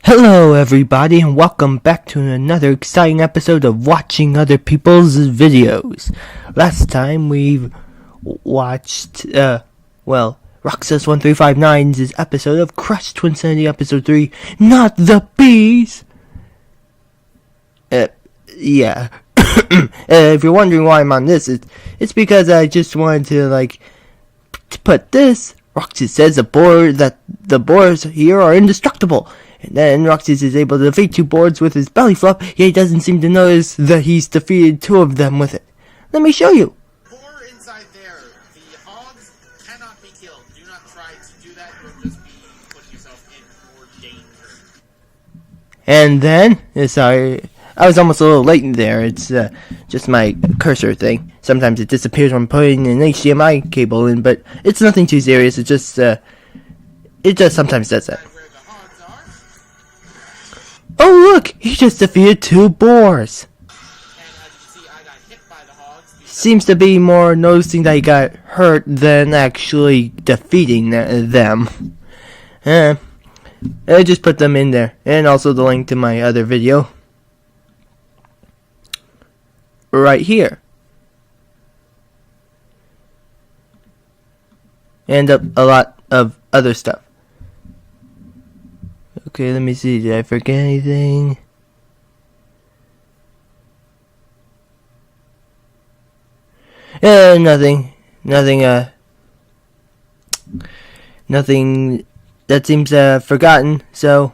Hello everybody and welcome back to another exciting episode of watching other people's videos. Last time we watched, Roxas1359's episode of Crush Twinsanity episode 3, Not the Bees! Yeah. If you're wondering why I'm on this, it's because I just wanted to, to put this. Roxas says that the boars here are indestructible. And then Roxas is able to defeat two boards with his belly flop, yet he doesn't seem to notice that he's defeated two of them with it. Let me show you. Boar inside there. The hogs cannot be killed. Do not try to do that. You'll just be putting yourself in more danger. And then, sorry, I was almost a little late in there. It's just my cursor thing. Sometimes it disappears when putting an HDMI cable in, but it's nothing too serious. It just sometimes does that. Oh look! He just defeated two boars! And as you can see, I got hit by the hogs. Seems to be more noticing that he got hurt than actually defeating them. I just put them in there. And also the link to my other video. Right here. And a lot of other stuff. Okay, let me see. Did I forget anything? Nothing. Nothing that seems forgotten, so.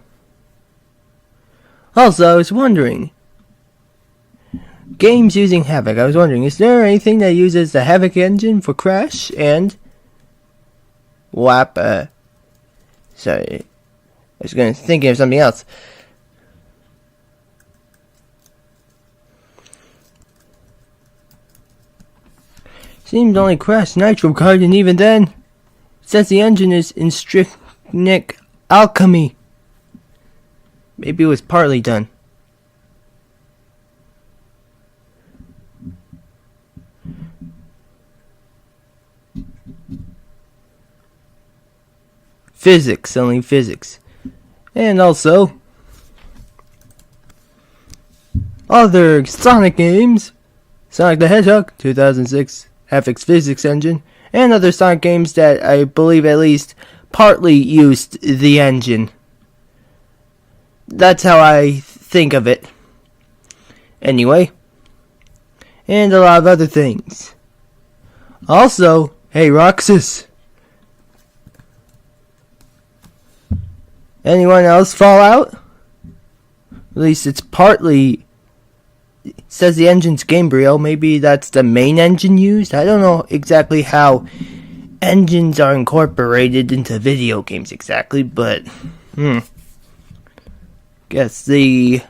Also, I was wondering. Games using Havoc. I was wondering, is there anything that uses the Havoc engine for Crash and WAP? Sorry. I was thinking of something else. Seems only Crash Nitro card, and even then, it says the engine is in strict alchemy. Maybe it was partly done. Physics, only physics. And also, other Sonic games, Sonic the Hedgehog, 2006, Havoc's physics engine, and other Sonic games that I believe at least partly used the engine. That's how I think of it. Anyway, and a lot of other things. Also, hey Roxas. Anyone else fall out? At least it's partly. It says the engine's Gabriel. Maybe that's the main engine used? I don't know exactly how engines are incorporated into video games exactly, but guess the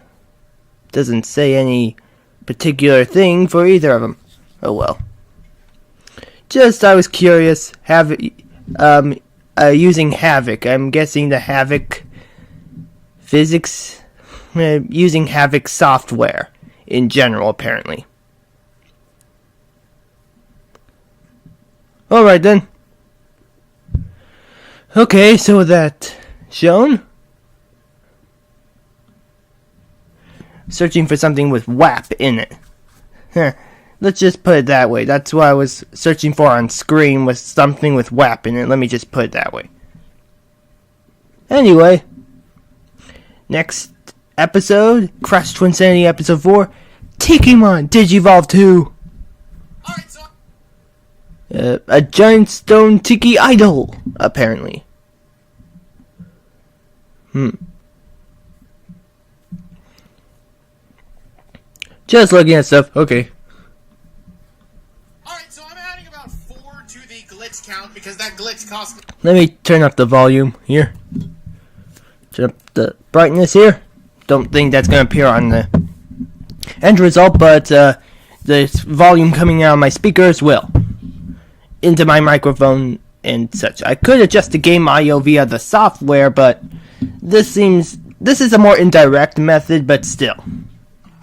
doesn't say any particular thing for either of them. Oh well. Just I was curious. Using Havoc. I'm guessing the Havoc physics, using Havoc software in general, apparently. Alright then. Okay, so with that shown, searching for something with WAP in it. Let's just put it that way. That's what I was searching for on screen, was something with WAP in it. Let me just put it that way. Anyway, next episode, Crush Twinsanity episode 4, Tikimon Digivolve 2. Alright, so A giant stone tiki idol, apparently. Just looking at stuff, okay. so I'm adding about 4 to the glitch count because that glitch cost me. Let me turn up the volume here. Turn up the brightness here. Don't think that's going to appear on the end result, but the volume coming out of my speakers will. Into my microphone and such. I could adjust the game audio via the software, but this is a more indirect method, but still.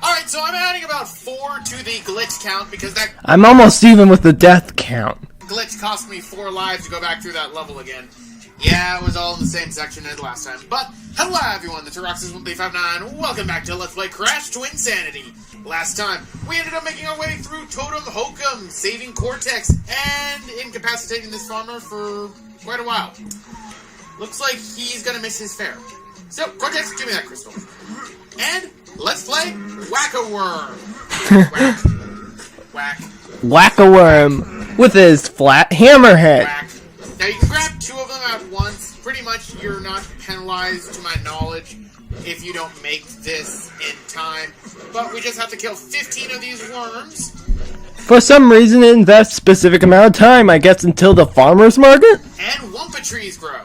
Alright, so I'm adding about 4 to the glitch count because that I'm almost even with the death count. glitch cost me 4 lives to go back through that level again. Yeah, it was all in the same section as last time. But, hello everyone, the Roxas1359. Welcome back to Let's Play Crash Twinsanity. Last time, we ended up making our way through Totem Hokum, saving Cortex, and incapacitating this farmer for quite a while. Looks like he's gonna miss his fare. So, Cortex, give me that crystal. And, let's play Whack-A-Worm. Whack. Whack-A-Worm with his flat hammerhead. Whack. Now, you can grab two of them at once. Pretty much, you're not penalized, to my knowledge, if you don't make this in time. But we just have to kill 15 of these worms. For some reason, it invests a specific amount of time, I guess, until the farmer's market? And Wumpa trees grow.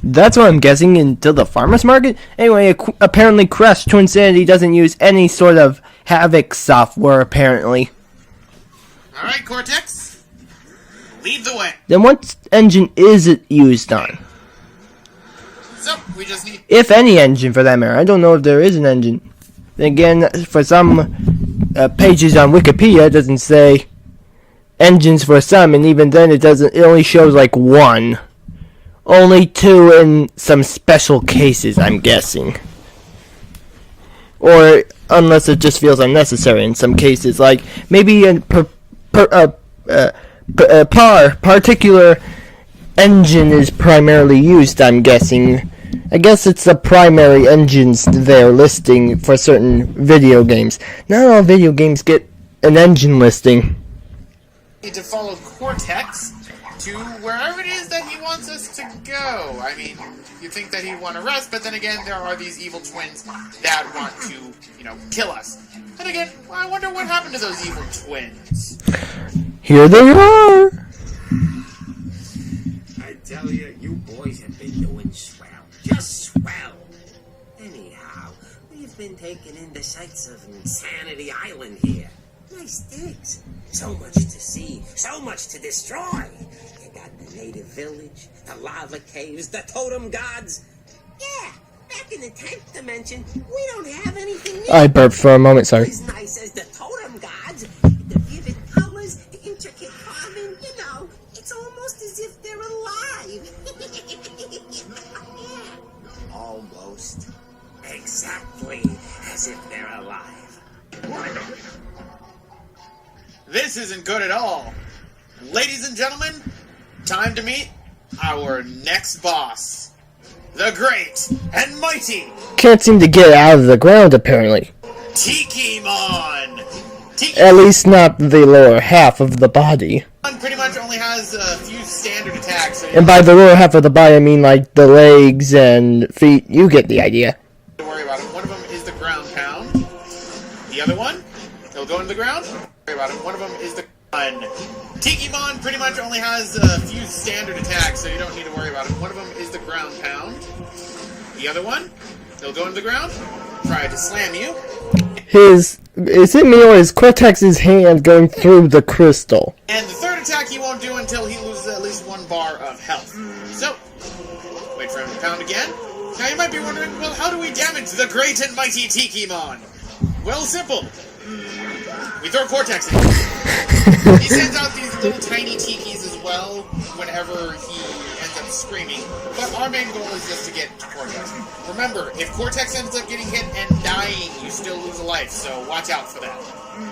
That's what I'm guessing, until the farmer's market? Anyway, apparently Crash Twinsanity doesn't use any sort of Havoc software, apparently. Alright, Cortex. Lead the way. Then what engine is it used on? So, we just need... If any engine, for that matter. I don't know if there is an engine. Then again, for some pages on Wikipedia, it doesn't say engines for some, and even then it only shows like one. Only two in some special cases, I'm guessing. Or unless it just feels unnecessary in some cases, like maybe a particular engine is primarily used, I'm guessing. I guess it's the primary engines they're listing for certain video games. Not all video games get an engine listing. Need to follow Cortex to wherever it is that he wants us to go. I mean, you think that he'd want to rest, but then again, there are these evil twins that want to, kill us. And again, I wonder what happened to those evil twins. Here they are! I tell you, you boys have been doing swell. Just swell. Anyhow, we've been taking in the sights of Insanity Island here. Nice digs. So much to see, so much to destroy. You got the native village, the lava caves, the totem gods. Yeah, back in the 10th dimension, we don't have anything new. I burped for a moment, sorry. As nice as the totem gods, the vivid colors, the intricate carving, it's almost as if they're alive. Almost. Exactly as if they're alive. This isn't good at all. Ladies and gentlemen, time to meet our next boss. The great and mighty Can't seem to get out of the ground, apparently. Tikimon. At least not the lower half of the body. Pretty much only has a few standard attacks. So And by the lower half of the body, I mean like the legs and feet. You get the idea. don't worry about it. One of them is the ground pound. The other one, he'll go into the ground. Don't worry about it. One of them is the gun. Tikimon pretty much only has a few standard attacks, so you don't need to worry about it. One of them is the ground pound. The other one, he'll go into the ground, try to slam you. Is it me or is Cortex's hand going through the crystal? And the third attack he won't do until he loses at least 1 bar of health. So, wait for him to pound again. Now you might be wondering, well, how do we damage the great and mighty Tikimon? Well, simple. We throw Cortex in. He sends out these little tiny tikis as well whenever he ends up screaming. But our main goal is just to get Cortex. Remember, if Cortex ends up getting hit and dying, you still lose a life, so watch out for that.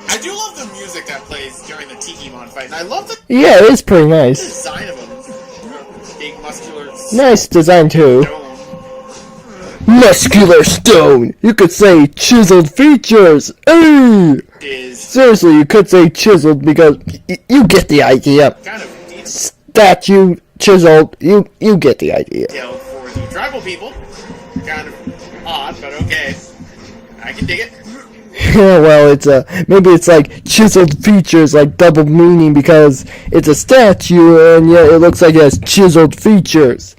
I do love the music that plays during the Tikimon fight, and I love the Yeah, it is pretty nice. design of him. Big, muscular Nice design too. stone. Muscular stone! You could say chiseled features! Hey! Is Seriously, you could say chiseled because you get the idea. kind of Statue, chiseled, you get the idea. detailed for the tribal people. Kind of odd, but okay. I can dig it. Yeah, well, maybe it's like chiseled features, like double meaning because it's a statue and yet it looks like it has chiseled features.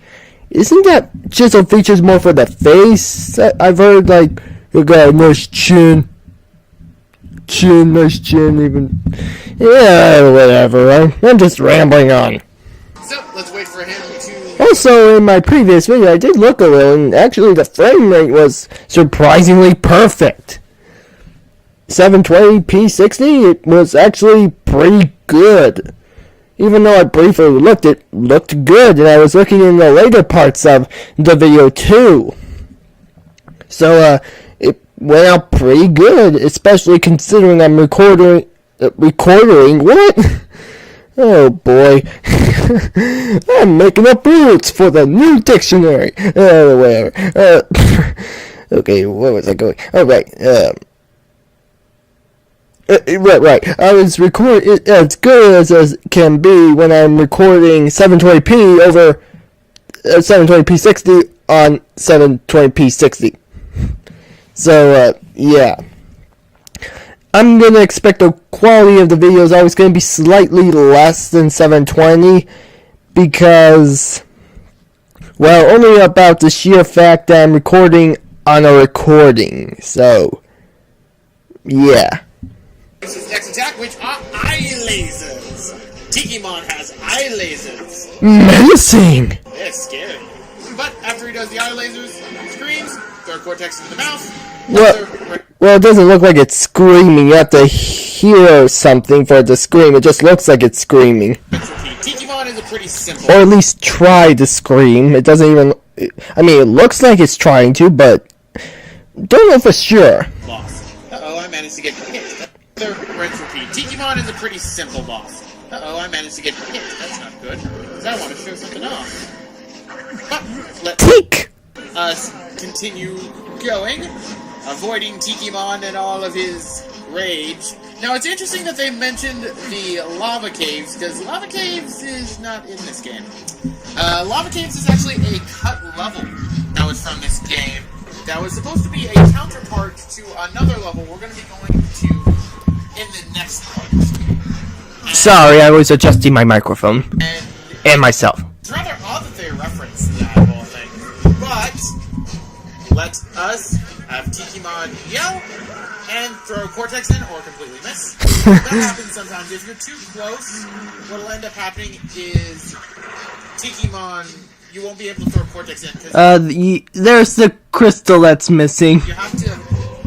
Isn't that chiseled features more for the face? I've heard like you got a nice chin, nice chin, even. Yeah, whatever. Right? I'm just rambling on. So, let's wait for him to... Also, in my previous video, I did look a little, and actually the frame rate was surprisingly perfect. 720p 60, it was actually pretty good. Even though I briefly looked, it looked good, and I was looking in the later parts of the video too. So, it went out pretty good, especially considering I'm recording, what? Oh boy. I'm making up rules for the new dictionary. Whatever. Okay, where was I going? Alright, right. I was recording it as good as can be when I'm recording 720p over 720p 60 on 720p 60. So, yeah. I'm gonna expect the quality of the video is always gonna be slightly less than 720 because, well, only about the sheer fact that I'm recording on a recording. So, yeah. This is X attack, which are eye lasers. Tikimon has eye lasers. Menacing! It's scary. But after he does the eye lasers, screams, third cortex into the mouth. Well, it doesn't look like it's screaming. You have to hear something for it to scream. It just looks like it's screaming. Tikimon is a pretty simple. Or at least try to scream. It doesn't even. I mean, it looks like it's trying to, but don't know for sure. Boss. Uh-oh, I managed to get hit. Third repeat. Tikimon is a pretty simple boss. Uh-oh, I managed to get hit. That's not good. Because I want to show something off. But let's continue going. Avoiding Tikimon and all of his rage. Now, it's interesting that they mentioned the lava caves, because lava caves is not in this game. Lava caves is actually a cut level that was from this game. That was supposed to be a counterpart to another level we're going to be going to in the next part. Sorry, I was adjusting my microphone. And myself. It's rather odd that they reference that whole thing. But let us have Tikimon yell and throw Cortex in or completely miss. That happens sometimes. If you're too close, what'll end up happening is Tikimon, you won't be able to throw Cortex in. There's the crystal that's missing. You have to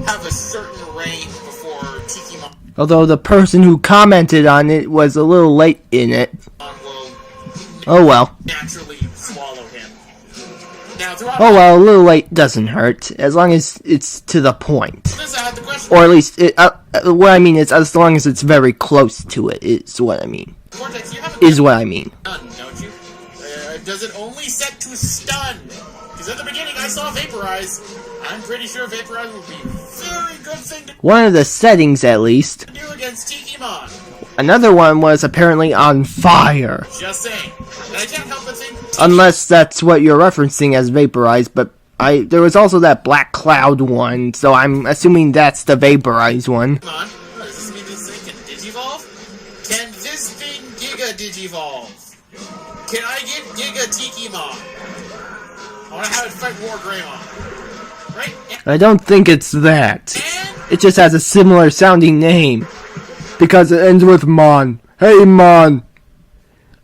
have a certain range before Tikimon. Although the person who commented on it was a little late in it. Will oh well. Naturally swallow him. Now, oh well, a little late doesn't hurt, as long as it's to the point. This, I had the question. Or at least, what I mean is, as long as it's very close to it, is what I mean. Cortex, you have is what I mean. Stun, don't you? Does it only set to stun? Because at the beginning I saw Vaporize. I'm pretty sure Vaporize would be a very good thing to One of the settings, at least. do against Tikimon. Another one was apparently on fire. Just saying. And I can't help but think... Unless that's what you're referencing as Vaporize, but there was also that Black Cloud one, so I'm assuming that's the Vaporize one. Come on. What does this mean this thing can Digivolve? Can this thing Giga Digivolve? Can I get Giga Tikimon? I want to have it fight War Greymon. Right? I don't think it's that. And It just has a similar sounding name. Because it ends with Mon. Hey Mon!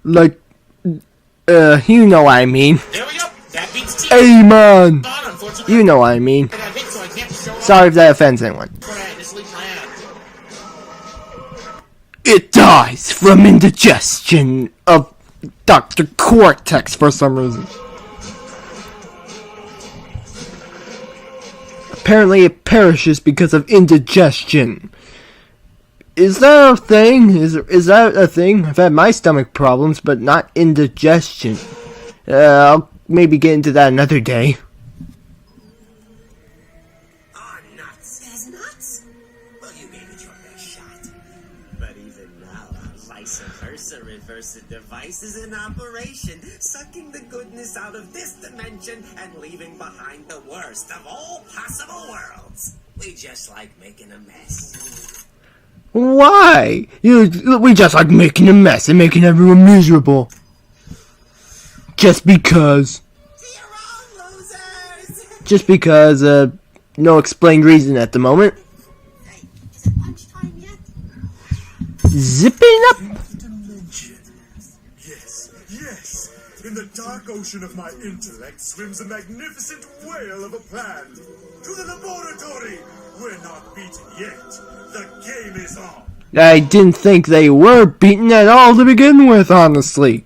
Like, you know what I mean. there we go. That beats Tikimon. Hey Mon! Unfortunately, You know what I mean. I got hit, so I can't show off Sorry if that offends anyone. what I initially planned. It dies from indigestion of Dr. Cortex for some reason. Apparently it perishes because of indigestion. Is that a thing? Is that a thing? I've had my stomach problems, but not indigestion. I'll maybe get into that another day. Oh, nuts. There's nuts? Well, you gave it your best shot. But even now, our vice versa reverse device is in operation, sucking the goodness out of this dimension and leaving behind the worst of all possible worlds. We just like making a mess. Why? We just like making a mess and making everyone miserable. Just because. You're all losers! Just because, no explained reason at the moment. Hey, is it lunchtime yet? Zipping up. Dimension. Yes. In the dark ocean of my intellect swims a magnificent whale of a plan. To the laboratory! We're not beaten yet. The game is on. I didn't think they were beaten at all to begin with, honestly.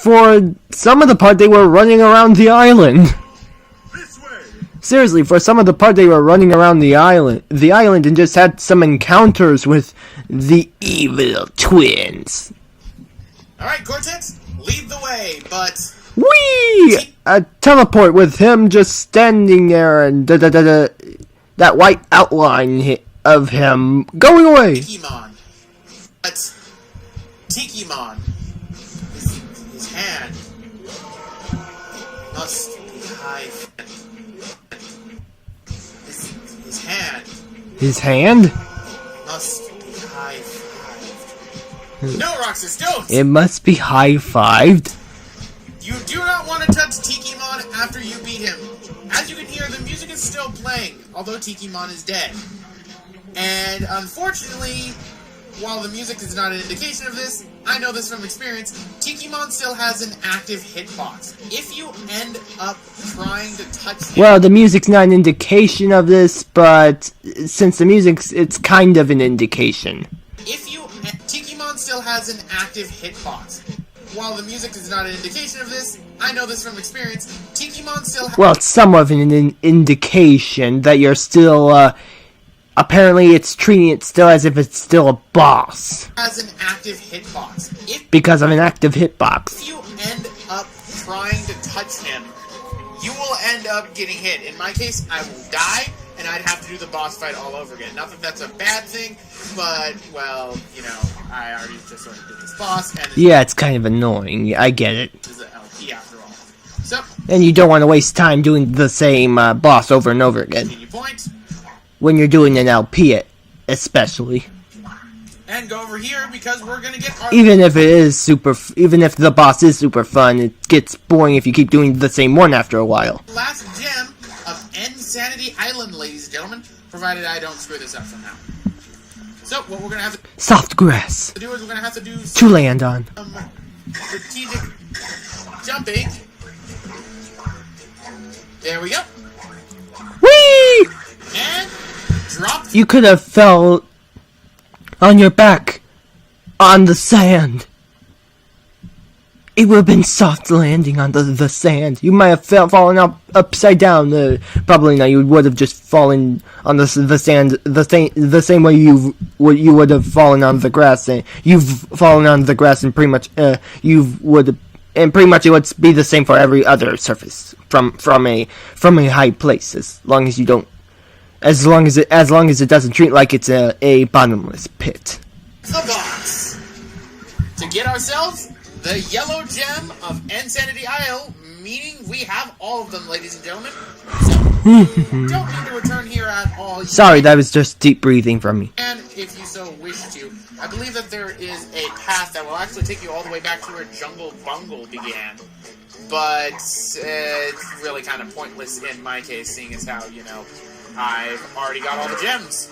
For some of the part, they were running around the island. This way! Seriously, for some of the part, they were running around the island and just had some encounters with the evil twins. Alright, Cortex, lead the way, but... Whee! A teleport with him just standing there and that white outline of him going away. Tikimon. But... Tikimon. His hand... must be high... His hand... His hand? must be high-fived. No, Roxas, don't! It must be high-fived. You do not want to touch Tikimon after you beat him. As you can hear, the music is still playing, although Tikimon is dead. And unfortunately, while the music is not an indication of this, I know this from experience, Tikimon still has an active hitbox. If you end up trying to touch him... Well, the music's not an indication of this, but since the music's, it's kind of an indication. Tikimon still has an active hitbox. While the music is not an indication of this, I know this from experience, Tikimon still has... Well, it's somewhat of an indication that you're still, apparently it's treating it still as if it's still a boss. ...has an active hitbox. Because of an active hitbox. If you end up trying to touch him, you will end up getting hit. In my case, I will die, and I'd have to do the boss fight all over again. Not that that's a bad thing, but, well, you know, I already just sort of did this boss, and... Yeah, it's kind of annoying. I get it. ...this is an LP after all. So... And you don't want to waste time doing the same boss over and over again. Continue point. When you're doing an LP, especially. And go over here, because we're gonna get our... Even if the boss is super fun, it gets boring if you keep doing the same one after a while. last gem of Twinsanity Island, ladies and gentlemen, provided I don't screw this up somehow. So, what we're gonna have to Soft grass do is we're gonna have to do to land on. some strategic jumping. There we go. Whee! And drop. You could have fell on your back on the sand. It would have been soft landing on the sand. You might have fallen upside down. Probably not. You would have just fallen on the sand the same way you would have fallen on the grass. And you've fallen on the grass, and pretty much and pretty much it would be the same for every other surface from a high place. As long as it doesn't treat like it's a bottomless pit. The box to get ourselves the yellow gem of Twinsanity Isle, meaning we have all of them, ladies and gentlemen. So, you don't need to return here at all. Sorry, that was just deep breathing from me. And if you so wish to, I believe that there is a path that will actually take you all the way back to where Jungle Bungle began. But it's really kind of pointless in my case, seeing as how, you know, I've already got all the gems.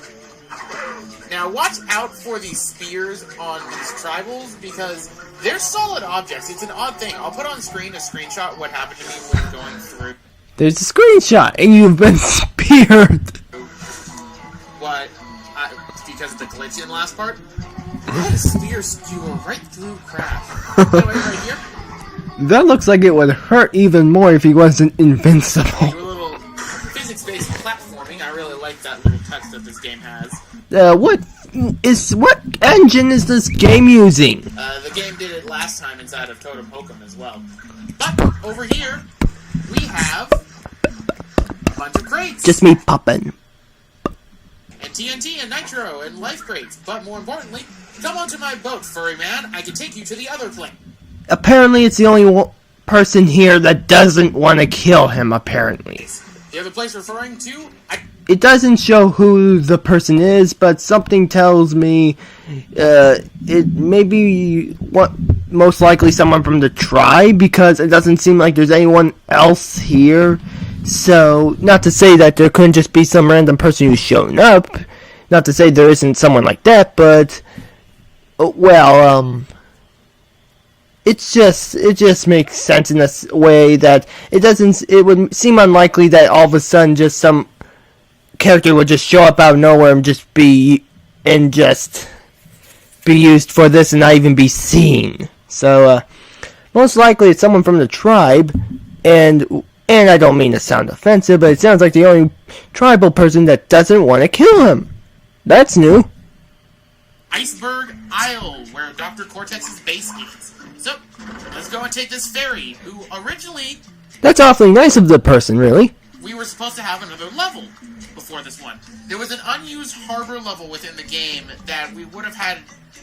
Now, watch out for these spears on these tribals, because they're solid objects. It's an odd thing. I'll put on screen a screenshot what happened to me when going through. There's a screenshot, and you've been speared. What? Because of the glitch in the last part? I had a spear skewer right through crap. Anyway, right here. That looks like it would hurt even more if he wasn't invincible. Do a little physics-based platforming. I really like that little touch that this game has. What engine is this game using? The game did it last time inside of Totem Hokum as well. But over here, we have a bunch of crates. Just me popping. And TNT and Nitro and life crates. But more importantly, come onto my boat, furry man. I can take you to the other plane. Apparently, it's the only person here that doesn't want to kill him, apparently. The other place referring to... It doesn't show who the person is, but something tells me it may be most likely someone from the tribe, because it doesn't seem like there's anyone else here. So, not to say that there couldn't just be some random person who's shown up. Not to say there isn't someone like that, but... Well, it just makes sense in a way that it would seem unlikely that all of a sudden just some character would just show up out of nowhere and just be and just be used for this and not even be seen. So, most likely it's someone from the tribe, and I don't mean to sound offensive, but it sounds like the only tribal person that doesn't want to kill him. That's new. Iceberg Isle, where Dr. Cortex's base is. So, let's go and take this ferry, who originally... That's awfully nice of the person, really. We were supposed to have another level before this one. There was an unused harbor level within the game that we would have had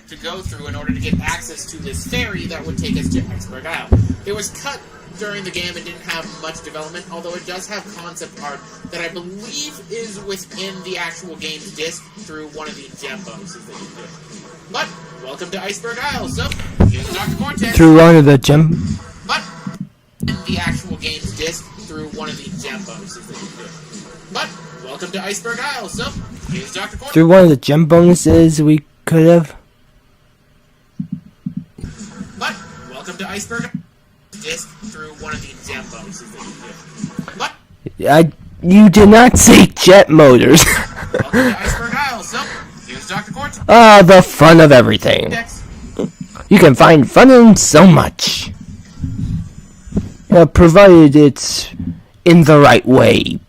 to go through in order to get access to this ferry that would take us to Iceberg Isle. It was cut during the game and didn't have much development, although it does have concept art that I believe is within the actual game's disc through one of the gem bonuses that you do. But, welcome to Iceberg Isle, so, here's Dr. Cortex. Through one of the gem... But, in the actual game's disc through one of the gem bonuses that you do. But, welcome to Iceberg Isle, so, here's Dr. Cortex. Through one of the gem bonuses we could have... But, welcome to Iceberg disc through one of the gem bonuses that you do. But, you did not say jet motors. welcome to Iceberg Isle, so, here's Dr. Cortex. Ah, the fun of everything. You can find fun in so much. Provided it's in the right way.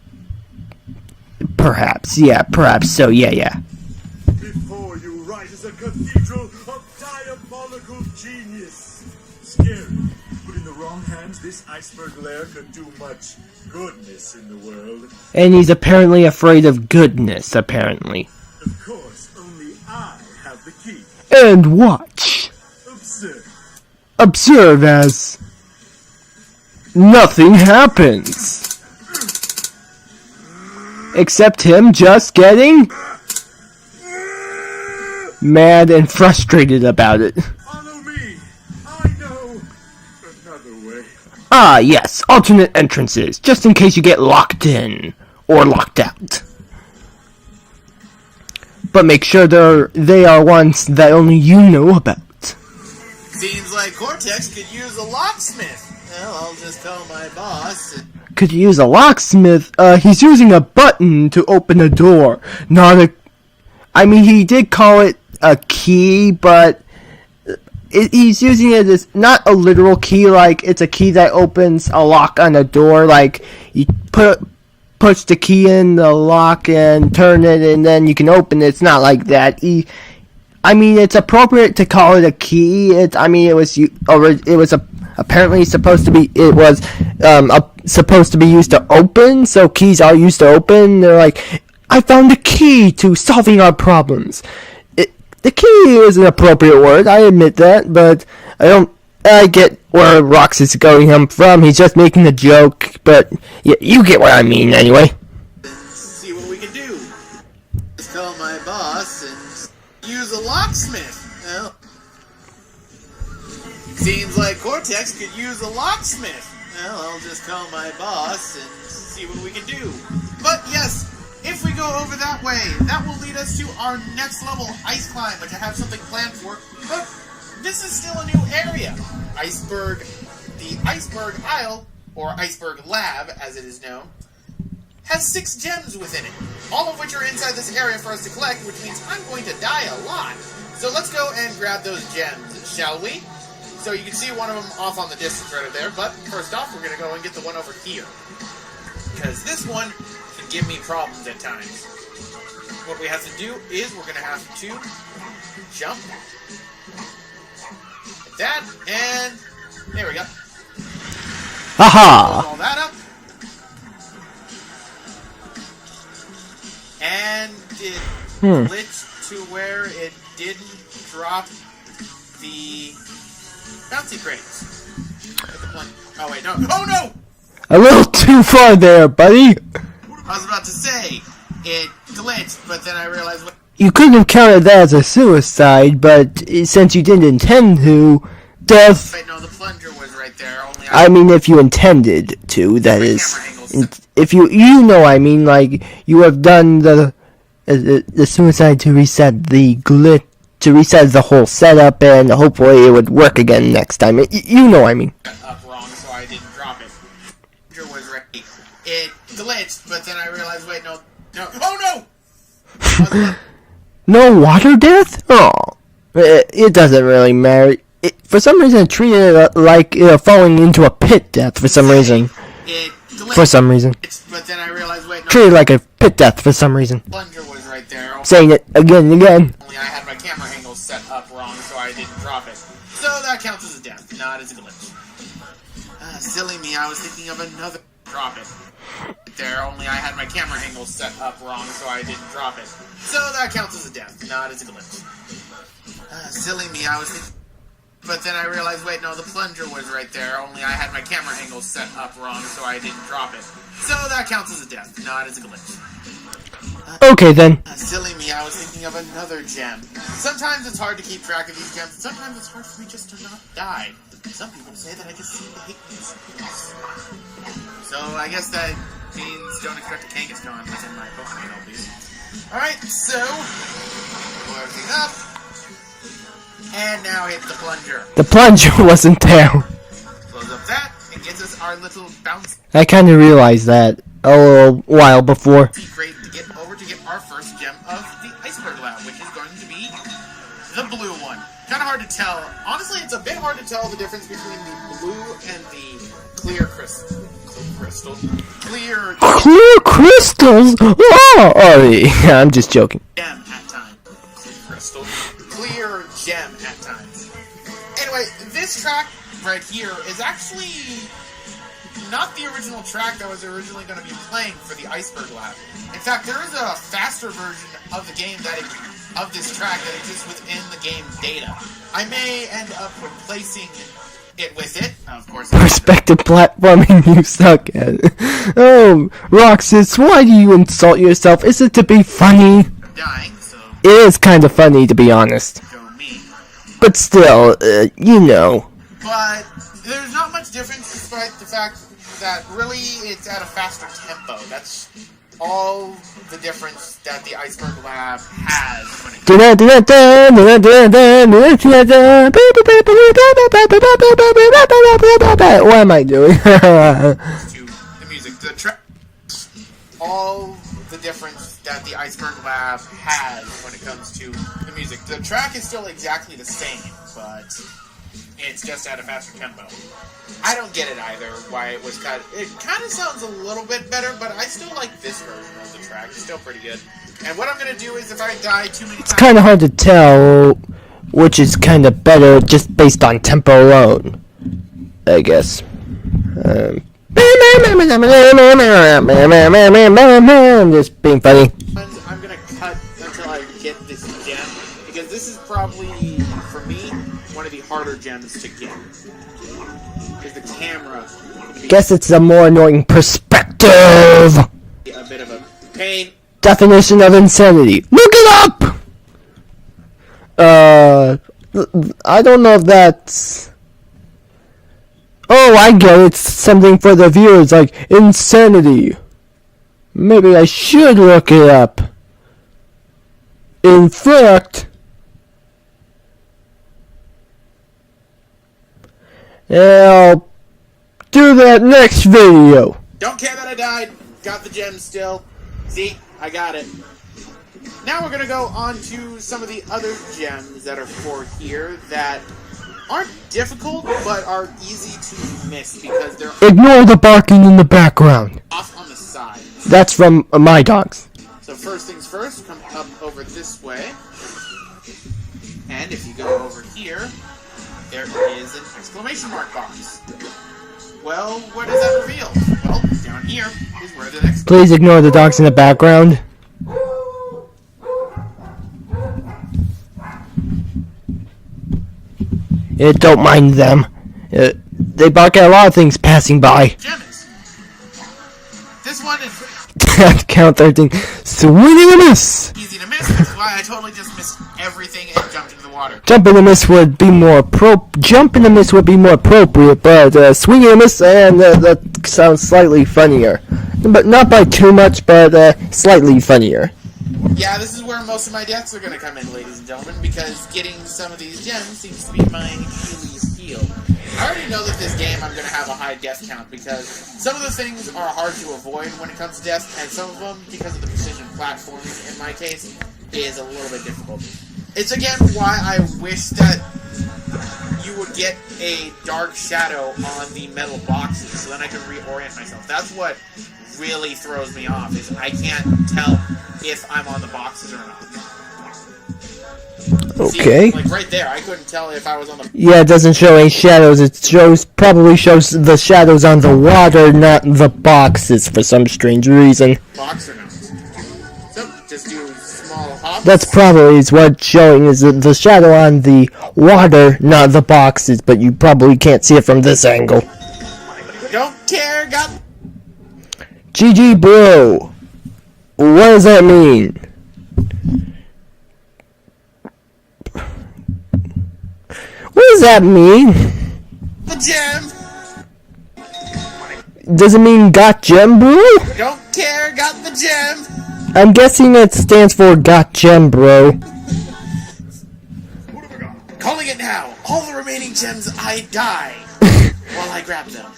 Perhaps, yeah, perhaps so, yeah. Before you rise a cathedral of diabolical genius. Scary, but in the wrong hands, this iceberg lair could do much goodness in the world. And he's apparently afraid of goodness, apparently. Of course, only I have the key. And watch. Observe. Observe as... nothing happens. Except him just getting... mad and frustrated about it. Follow me. I know another way. Ah, yes, alternate entrances, just in case you get locked in, or locked out. But make sure they are ones that only you know about. Seems like Cortex could use a locksmith. Well, I'll just tell my boss. Could you use a locksmith? He's using a button to open a door, not a... I mean, he did call it a key, but... he's using it as not a literal key, like it's a key that opens a lock on a door, like you push the key in the lock and turn it and then you can open it. It's not like that. I mean, it's appropriate to call it a key. Apparently supposed to be, it was supposed to be used to open, so keys are used to open. They're like, I found a key to solving our problems. The key is an appropriate word, I admit that, but I get where Rox is going from. He's just making a joke, but you get what I mean anyway. See what we can do. Just tell my boss and use a locksmith. Well, seems like Cortex could use a locksmith. Well, I'll just call my boss and see what we can do. But yes, if we go over that way, that will lead us to our next level, Ice Climb, which I have something planned for. But this is still a new area. The Iceberg Isle, or Iceberg Lab, as it is known, has 6 gems within it, all of which are inside this area for us to collect, which means I'm going to die a lot. So let's go and grab those gems, shall we? So you can see one of them off on the distance right up there, but first off, we're going to go and get the one over here. Because this one can give me problems at times. What we have to do is we're going to have to jump. Like that, and there we go. Haha! All that up. And it glitched to where it didn't drop the bouncy crates. Oh wait, no. Oh no! A little too far there, buddy! I was about to say, it glitched, but then I realized... You couldn't have counted that as a suicide, but since you didn't intend to, death... Wait, no, the plunger was right there, only I mean, if you intended to, that is... If you know, I mean, like, you have done the suicide to reset the glitch, to reset the whole setup, and hopefully it would work again next time. You know, I mean. Up wrong, so I didn't drop it. The plunger was right. It glitched, but then I realized, wait, no. Oh no! No water death? Oh, it doesn't really matter. For some reason, it treated it like falling into a pit death. For some reason. For some reason. But then I realized, wait, no. Treated like a pit death for some reason. Plunger was right there. Saying it again and again. Only I had my camera angle set up wrong, so I didn't drop it. So that counts as a death, not as a glitch. Silly me, I was thinking of another drop it. There, only I had my camera angle set up wrong, so I didn't drop it. So that counts as a death, not as a glitch. Silly me, I was thinking... But then I realized, wait, no, the plunger was right there, only I had my camera angle set up wrong, so I didn't drop it. So that counts as a death, not as a glitch. Okay, then. Silly me, I was thinking of another gem. Sometimes it's hard to keep track of these gems, and sometimes it's hard for me just to not die. Some people say that I just seem to hate these things. So I guess that means don't expect a Kangaskhan within my Pokemon LBs. Alright, so, blow everything up. And now hit the plunger. The plunger wasn't there. Close up that, and gets us our little bounce. I kind of realized that a little while before. Great to get over to get our first gem of the Iceberg Lab, which is going to be the blue one. Kind of hard to tell. Honestly, it's a bit hard to tell the difference between the blue and the clear crystal. Clear crystals? Oh, yeah, I'm just joking. Gem at times. Crystal. Clear gem at times. Anyway, this track right here is actually not the original track that was originally going to be playing for the Iceberg Lab. In fact, there is a faster version of the game of this track that exists within the game data. I may end up replacing it with it, of course. Perspective platforming, you suck at it. Oh, Roxas, why do you insult yourself? Is it to be funny? I'm dying, so... It is kind of funny, to be honest. Go me. But still, you know. But there's not much difference despite the fact that really it's at a faster tempo. That's all the difference that the Iceberg Lab has when it comes What am I doing? to the music. The track, all the difference that the Iceberg Lab has when it comes to the music. The track is still exactly the same, but it's just at a faster tempo. I don't get it either, why it was cut. It kind of sounds a little bit better, but I still like this version of the track. It's still pretty good. And what I'm going to do is if I die too many times... It's kind of hard to tell which is kind of better just based on tempo alone, I guess. I'm just being funny. I'm going to cut until I get this gem, because this is probably, for me, one of the harder gems to get. Because the camera... Guess it's a more annoying perspective! A bit of a pain. Definition of insanity. Look it up! I don't know if that's... Oh, I get it. It's something for the viewers, like insanity. Maybe I should look it up. In fact... I'll do that next video. Don't care that I died. Got the gem still. See? I got it. Now we're going to go on to some of the other gems that are for here that aren't difficult, but are easy to miss because they're... Ignore the barking in the background. Off on the side. That's from my dogs. So first things first, come up over this way. And if you go over here, there is an exclamation mark box. Well, what does that reveal? Well, down here is where the next... Please ignore the dogs in the background. Don't mind them. They bark at a lot of things passing by. Gem is. This one is... Count 13. Swinging a miss! Easy to miss, that's why I totally just missed everything and jumped into the water. Jump in a miss would be more appropriate, but swinging a miss, and that sounds slightly funnier. But not by too much, but slightly funnier. Yeah, this is where most of my deaths are going to come in, ladies and gentlemen, because getting some of these gems seems to be my Achilles heel. I already know that this game I'm going to have a high death count, because some of the things are hard to avoid when it comes to death, and some of them, because of the precision platforming in my case, is a little bit difficult. It's again why I wish that you would get a dark shadow on the metal boxes, so then I can reorient myself. That's what really throws me off, is I can't tell if I'm on the boxes or not. Okay. See, like right there, I couldn't tell if I was on the... Yeah, it doesn't show any shadows. It probably shows the shadows on the water, not the boxes, for some strange reason. box or not. So, just do small hops. That's probably what's showing, is the shadow on the water, not the boxes, but you probably can't see it from this angle. Don't care, got... GG, bro. What does that mean? What does that mean? the gem! Does it mean got gem, bro? Don't care, got the gem! I'm guessing it stands for got gem, bro. Calling it now! All the remaining gems, I die! while I grab them.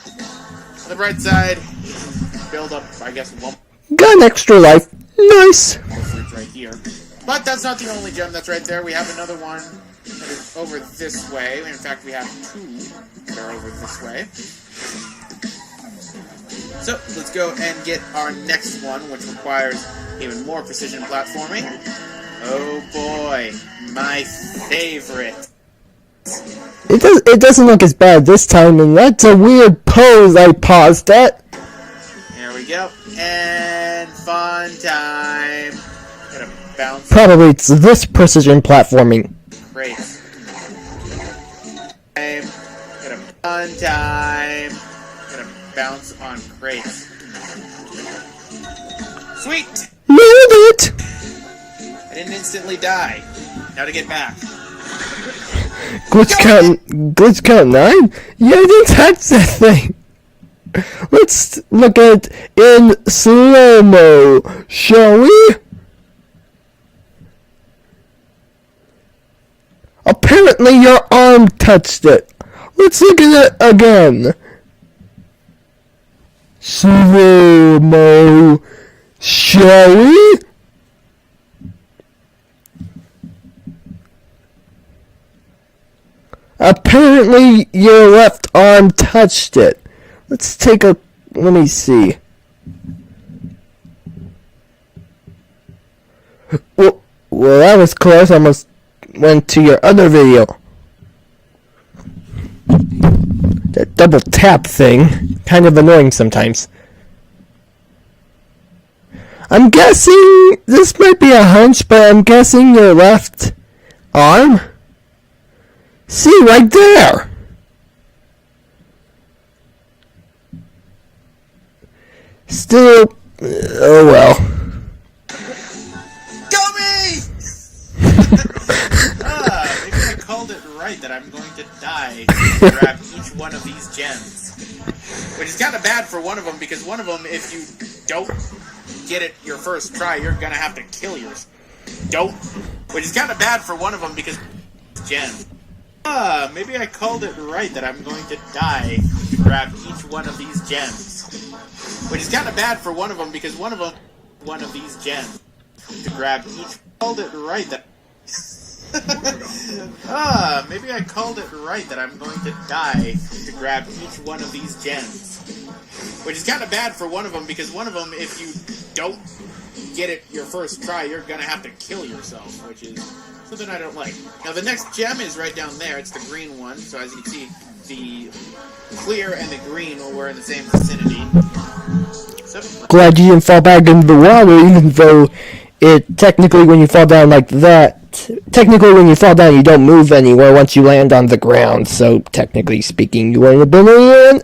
On the bright side, build up, I guess, one Got an extra life. Nice. fruit right here. But that's not the only gem that's right there. We have another one that is over this way. In fact, we have two that are over this way. So, let's go and get our next one, which requires even more precision platforming. Oh boy, my favorite. It doesn't look as bad this time, and that's a weird pose I paused at. There we go. And fun time. Gotta bounce. Probably it's this precision platforming. Great. Gotta fun time. Gotta bounce on crates. Sweet! Nailed it! I didn't instantly die. Now to get back. Glitch count 9? Yeah, I didn't touch that thing. Let's look at it in slow-mo, shall we? Apparently your arm touched it. Let's look at it again. Slow-mo, shall we? Apparently your left arm touched it. Let's take a... let me see. Well, that was close. I almost went to your other video. That double tap thing. Kind of annoying sometimes. I'm guessing... this might be a hunch, but I'm guessing your left arm? See, right there! Still... oh well. Go me! Maybe I called it right that I'm going to die to grab each one of these gems. Which is kind of bad for one of them, because one of them, if you don't get it your first try, you're gonna have to kill yours. Which is kind of bad for one of them, because gem. Maybe I called it right that I'm going to die to grab each one of these gems. Which is kind of bad for one of them, because one of these gems. To grab each... called it right that... maybe I called it right that I'm going to die to grab each one of these gems. Which is kind of bad for one of them, because one of them, if you don't get it your first try, you're gonna have to kill yourself, which is something I don't like. Now the next gem is right down there. It's the green one. So as you can see, the clear and the green were in the same vicinity. So, Glad you didn't fall back into the water, even though it technically, when you fall down like that, technically when you fall down you don't move anywhere once you land on the ground, so technically speaking you wouldn't have been in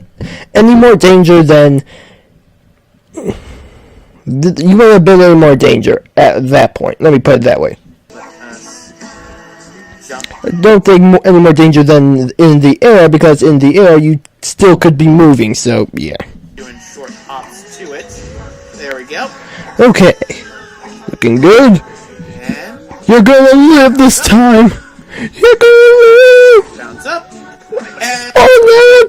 any more danger than... you wouldn't have been in any more danger at that point, let me put it that way. I don't think any more danger than in the air, because in the air you still could be moving, so yeah. doing short hops to it. There we go. Okay. Looking good. And You're gonna live this time. You're gonna live. bounce up. And Oh, no!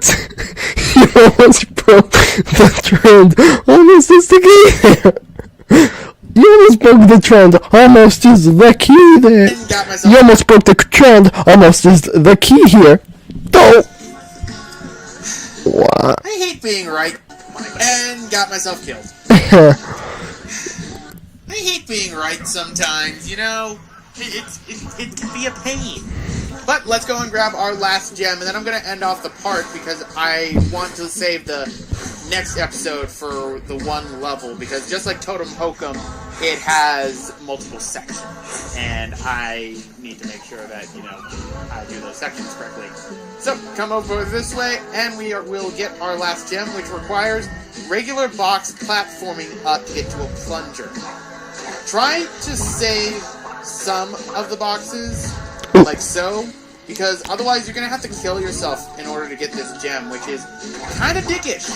You almost broke the thread. Almost as the game. You almost broke the trend. Almost is the key there. Got myself. You almost broke the trend. Almost is the key here. Oh. What? I hate being right. And got myself killed. I hate being right sometimes, you know? It can be a pain. But let's go and grab our last gem, and then I'm going to end off the part because I want to save the next episode for the one level, because just like Totem Hokum, it has multiple sections, and I need to make sure that, you know, I do those sections correctly. So, come over this way, and we'll get our last gem, which requires regular box platforming up to get to a plunger. Try to save some of the boxes, like so, because otherwise you're going to have to kill yourself in order to get this gem, which is kind of dickish.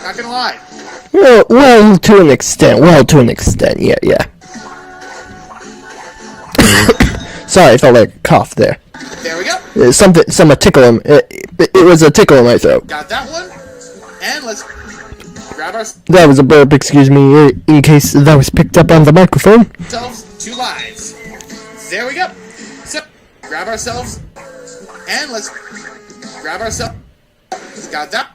Not gonna lie. Well, to an extent. Yeah. Sorry, I felt like a cough there. There we go. Some tickle. It was a tickle in my throat. Got that one. And let's grab That was a burp, excuse me, in case that was picked up on the microphone. ourselves 2 lives. There we go. So, grab ourselves, and let's grab ourselves. Got that.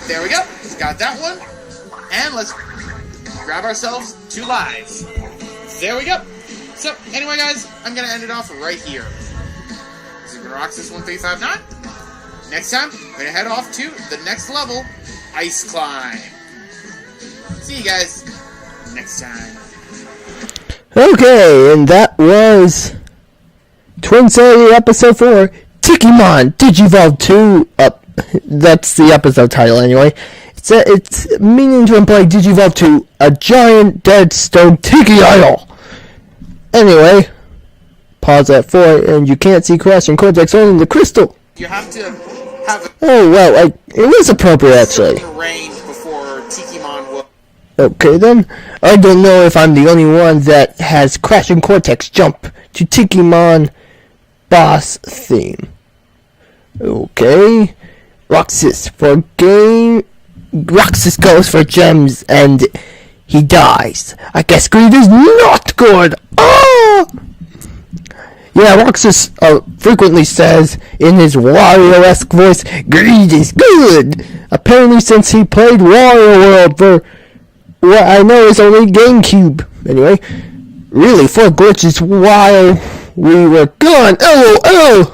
There we go. Got that one. And let's grab ourselves 2 lives. There we go. So, anyway, guys, I'm going to end it off right here. This is Roxas 1359. Next time, I'm going to head off to the next level, Ice Climb. See you guys next time. Okay, and that was Twinsanity episode 4, Tikimon, Digivolve 2, that's the episode title anyway. It's meaning to imply Digivolve 2, a giant dead stone tiki idol. Anyway, pause at 4, and you can't see Crash and Cortex only the crystal. You have to have Oh, well, it was appropriate actually. a range before Tikimon will. Okay then, I don't know if I'm the only one that has Crash and Cortex jump to Tikimon boss theme. Okay, Roxas for game. Roxas goes for gems and he dies. I guess greed is not good. Oh! Yeah, Roxas frequently says in his Wario-esque voice, greed is good. Apparently since he played Wario World for what I know is only GameCube. Anyway, really 4 glitches while we were gone. LOL!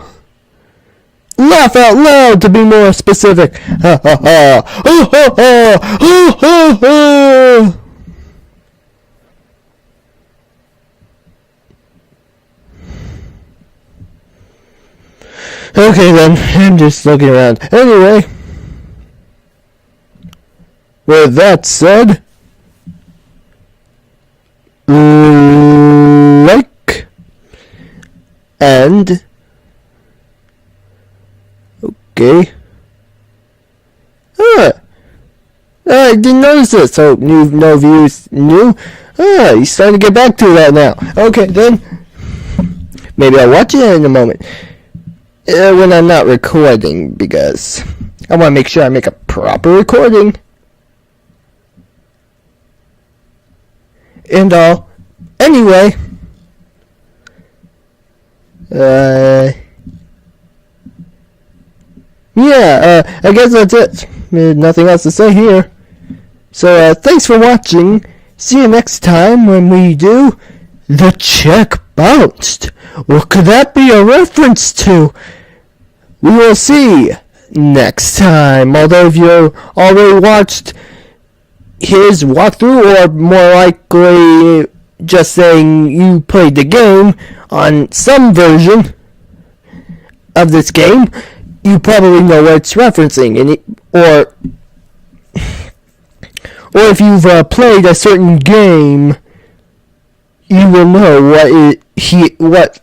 Laugh out loud to be more specific. Ha ha ha! Ha ha ha! Ha ha ha! Okay then, I'm just looking around. Anyway, with that said, like, and, okay, I didn't notice this, so no views new, he's starting to get back to that now. Okay then, maybe I'll watch it in a moment. When I'm not recording, because I want to make sure I make a proper recording. And all. Anyway. Yeah, I guess that's it. Nothing else to say here. So, thanks for watching. See you next time when we do The Check Bounced. What could that be a reference to? We will see next time. Although if you already watched his walkthrough, or more likely just saying you played the game on some version of this game, you probably know what it's referencing, and or if you've played a certain game, you will know what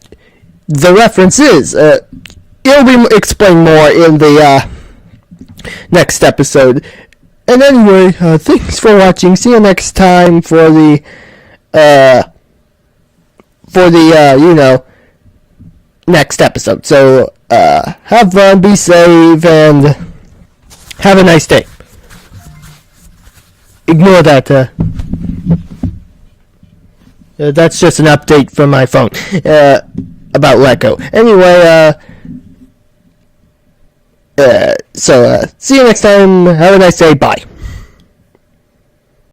the reference is. It'll be explained more in the next episode. And anyway, thanks for watching. See you next time for the next episode. So have fun, be safe, and have a nice day. Ignore that That's just an update from my phone about Lego. Anyway, so see you next time. Have a nice day. Bye.